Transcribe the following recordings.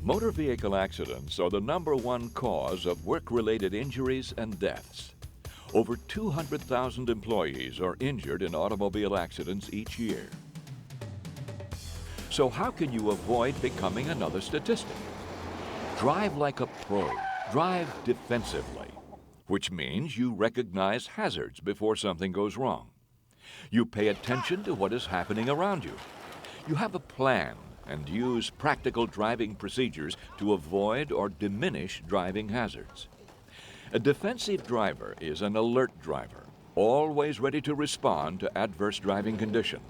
Motor vehicle accidents are the #1 cause of work-related injuries and deaths. Over 200,000 employees are injured in automobile accidents each year. So how can you avoid becoming another statistic? Drive like a pro. Drive defensively, which means you recognize hazards before something goes wrong. You pay attention to what is happening around you. You have a plan and use practical driving procedures to avoid or diminish driving hazards. A defensive driver is an alert driver, always ready to respond to adverse driving conditions.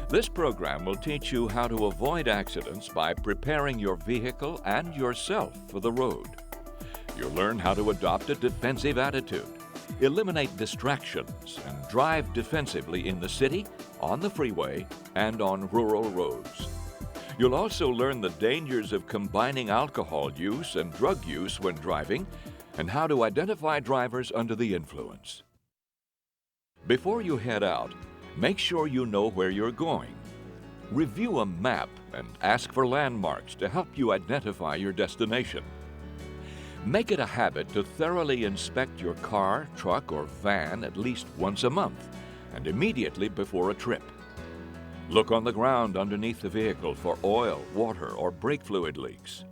This program will teach you how to avoid accidents by preparing your vehicle and yourself for the road. You'll learn how to adopt a defensive attitude, eliminate distractions, and drive defensively in the city, on the freeway, and on rural roads. You'll also learn the dangers of combining alcohol use and drug use when driving, and how to identify drivers under the influence. Before you head out, make sure you know where you're going. Review a map and ask for landmarks to help you identify your destination. Make it a habit to thoroughly inspect your car, truck, or van at least once a month and immediately before a trip. Look on the ground underneath the vehicle for oil, water, or brake fluid leaks.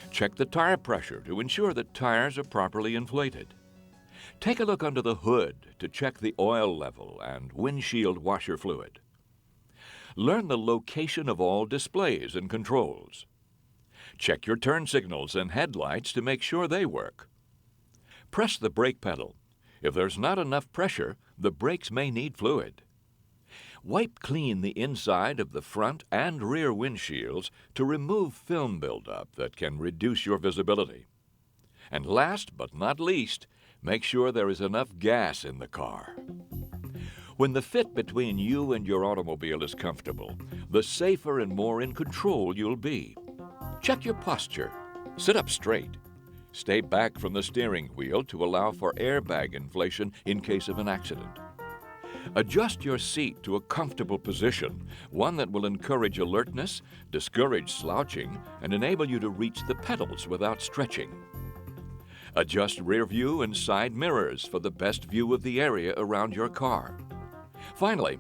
Check the tire pressure to ensure that tires are properly inflated. Take a look under the hood to check the oil level and windshield washer fluid. Learn the location of all displays and controls. Check your turn signals and headlights to make sure they work. Press the brake pedal. If there's not enough pressure, the brakes may need fluid. Wipe clean the inside of the front and rear windshields to remove film buildup that can reduce your visibility. And last but not least, make sure there is enough gas in the car. When the fit between you and your automobile is comfortable, the safer and more in control you'll be. Check your posture. Sit up straight. Stay back from the steering wheel to allow for airbag inflation in case of an accident. Adjust your seat to a comfortable position, one that will encourage alertness, discourage slouching, and enable you to reach the pedals without stretching. Adjust rear view and side mirrors for the best view of the area around your car. Finally,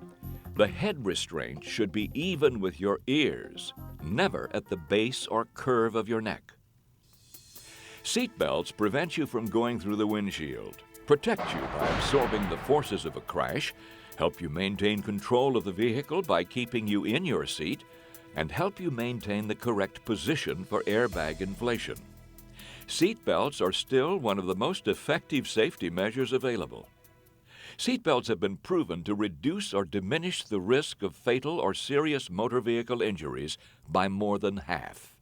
the head restraint should be even with your ears, never at the base or curve of your neck. Seat belts prevent you from going through the windshield, protect you by absorbing the forces of a crash, help you maintain control of the vehicle by keeping you in your seat, and help you maintain the correct position for airbag inflation. Seat belts are still one of the most effective safety measures available. Seat belts have been proven to reduce or diminish the risk of fatal or serious motor vehicle injuries by more than half.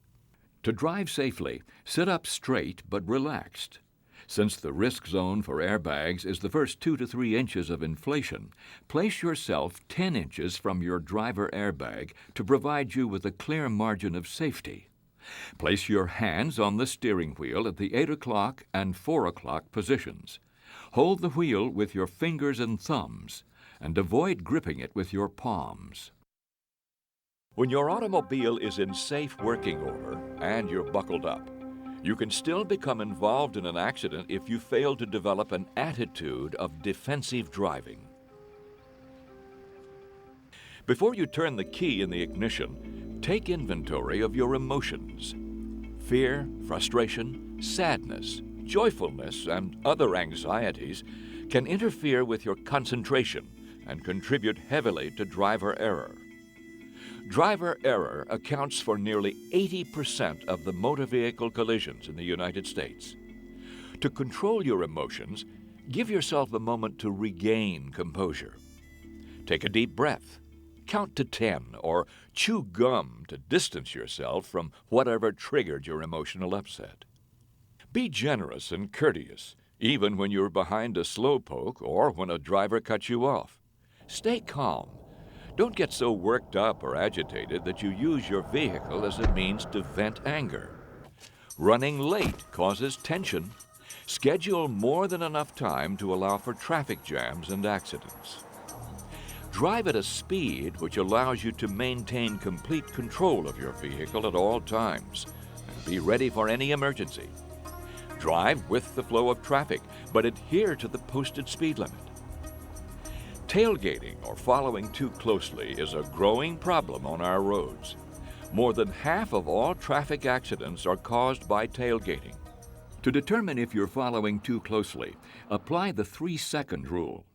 To drive safely, sit up straight but relaxed. Since the risk zone for airbags is the first 2 to 3 inches of inflation, place yourself 10 inches from your driver airbag to provide you with a clear margin of safety. Place your hands on the steering wheel at the 8 o'clock and 4 o'clock positions. Hold the wheel with your fingers and thumbs, and avoid gripping it with your palms. When your automobile is in safe working order and you're buckled up, you can still become involved in an accident if you fail to develop an attitude of defensive driving. Before you turn the key in the ignition, take inventory of your emotions. Fear, frustration, sadness, joyfulness, and other anxieties can interfere with your concentration and contribute heavily to driver error. Driver error accounts for nearly 80% of the motor vehicle collisions in the United States. To control your emotions, give yourself a moment to regain composure. Take a deep breath. Count to 10 or chew gum to distance yourself from whatever triggered your emotional upset. Be generous and courteous, even when you're behind a slowpoke or when a driver cuts you off. Stay calm. Don't get so worked up or agitated that you use your vehicle as a means to vent anger. Running late causes tension. Schedule more than enough time to allow for traffic jams and accidents. Drive at a speed which allows you to maintain complete control of your vehicle at all times and be ready for any emergency. Drive with the flow of traffic, but adhere to the posted speed limit. Tailgating or following too closely is a growing problem on our roads. More than half of all traffic accidents are caused by tailgating. To determine if you're following too closely, apply the 3-second rule.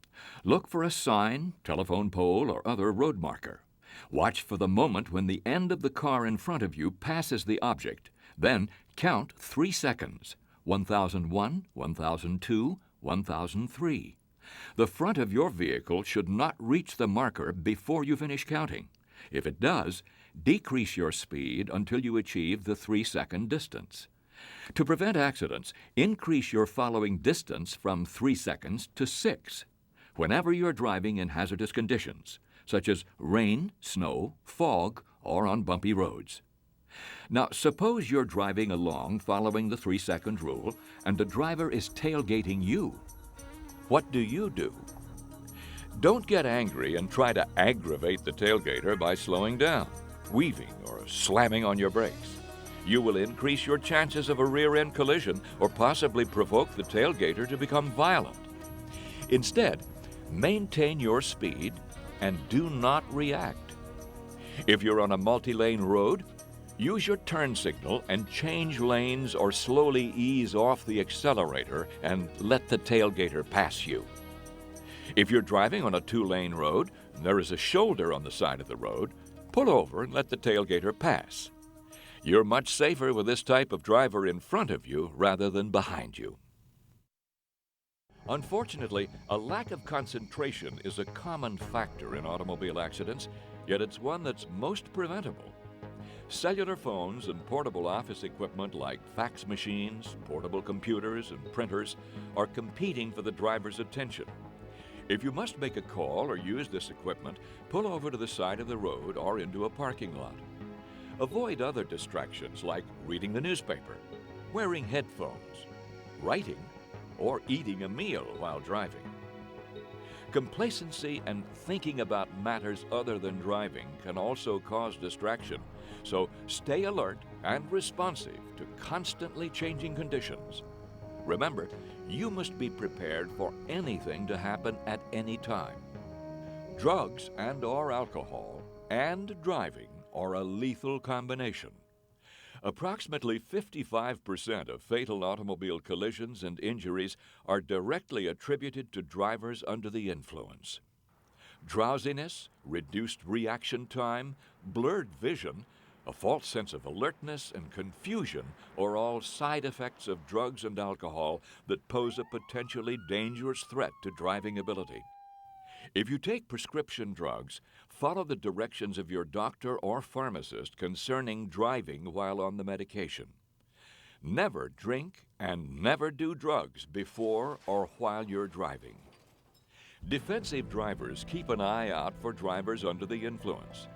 Look for a sign, telephone pole, or other road marker. Watch for the moment when the end of the car in front of you passes the object. Then count 3 seconds. 1001, 1002, 1003. The front of your vehicle should not reach the marker before you finish counting. If it does, decrease your speed until you achieve the 3-second distance. To prevent accidents, increase your following distance from 3 seconds to 6. Whenever you're driving in hazardous conditions, such as rain, snow, fog, or on bumpy roads. Now, suppose you're driving along following the 3-second rule and the driver is tailgating you. What do? Don't get angry and try to aggravate the tailgater by slowing down, weaving, or slamming on your brakes. You will increase your chances of a rear-end collision or possibly provoke the tailgater to become violent. Instead, maintain your speed and do not react. If you're on a multi-lane road, use your turn signal and change lanes or slowly ease off the accelerator and let the tailgater pass you. If you're driving on a 2-lane road and there is a shoulder on the side of the road, pull over and let the tailgater pass. You're much safer with this type of driver in front of you rather than behind you. Unfortunately, a lack of concentration is a common factor in automobile accidents, yet it's one that's most preventable. Cellular phones and portable office equipment like fax machines, portable computers, and printers are competing for the driver's attention. If you must make a call or use this equipment, pull over to the side of the road or into a parking lot. Avoid other distractions like reading the newspaper, wearing headphones, writing, or eating a meal while driving. Complacency and thinking about matters other than driving can also cause distraction, so stay alert and responsive to constantly changing conditions. Remember, you must be prepared for anything to happen at any time. Drugs and/or alcohol and driving are a lethal combination. Approximately 55% of fatal automobile collisions and injuries are directly attributed to drivers under the influence. Drowsiness, reduced reaction time, blurred vision, a false sense of alertness, and confusion are all side effects of drugs and alcohol that pose a potentially dangerous threat to driving ability. If you take prescription drugs, follow the directions of your doctor or pharmacist concerning driving while on the medication. Never drink and never do drugs before or while you're driving. Defensive drivers keep an eye out for drivers under the influence.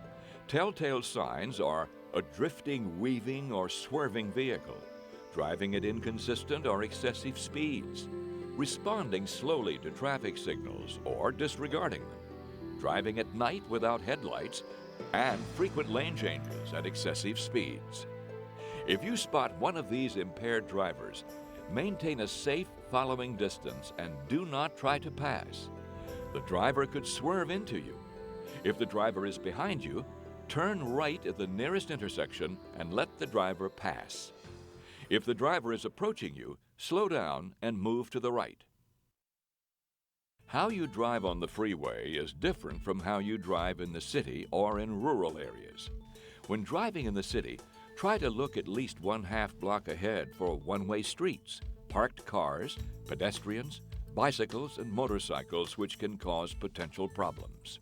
Telltale signs are a drifting, weaving, or swerving vehicle, driving at inconsistent or excessive speeds, responding slowly to traffic signals or disregarding them, driving at night without headlights, and frequent lane changes at excessive speeds. If you spot one of these impaired drivers, maintain a safe following distance and do not try to pass. The driver could swerve into you. If the driver is behind you, turn right at the nearest intersection and let the driver pass. If the driver is approaching you, slow down and move to the right. How you drive on the freeway is different from how you drive in the city or in rural areas. When driving in the city, try to look at least 1/2 block ahead for one-way streets, parked cars, pedestrians, bicycles, and motorcycles which can cause potential problems.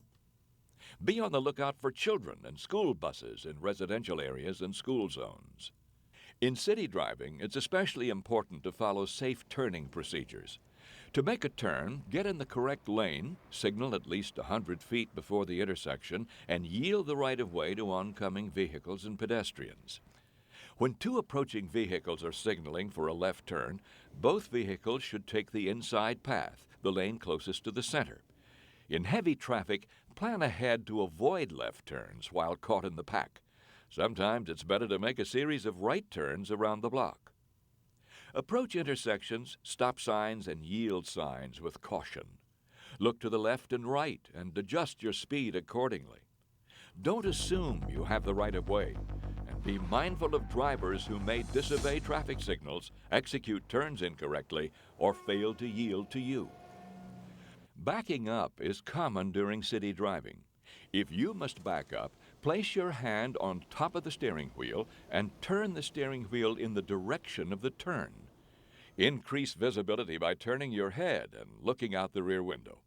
Be on the lookout for children and school buses in residential areas and school zones. In city driving, it's especially important to follow safe turning procedures. To make a turn, get in the correct lane, signal at least 100 feet before the intersection, and yield the right-of-way to oncoming vehicles and pedestrians. When two approaching vehicles are signaling for a left turn, both vehicles should take the inside path, the lane closest to the center. In heavy traffic, plan ahead to avoid left turns while caught in the pack. Sometimes it's better to make a series of right turns around the block. Approach intersections, stop signs, and yield signs with caution. Look to the left and right and adjust your speed accordingly. Don't assume you have the right of way, and be mindful of drivers who may disobey traffic signals, execute turns incorrectly, or fail to yield to you. Backing up is common during city driving. If you must back up, place your hand on top of the steering wheel and turn the steering wheel in the direction of the turn. Increase visibility by turning your head and looking out the rear window.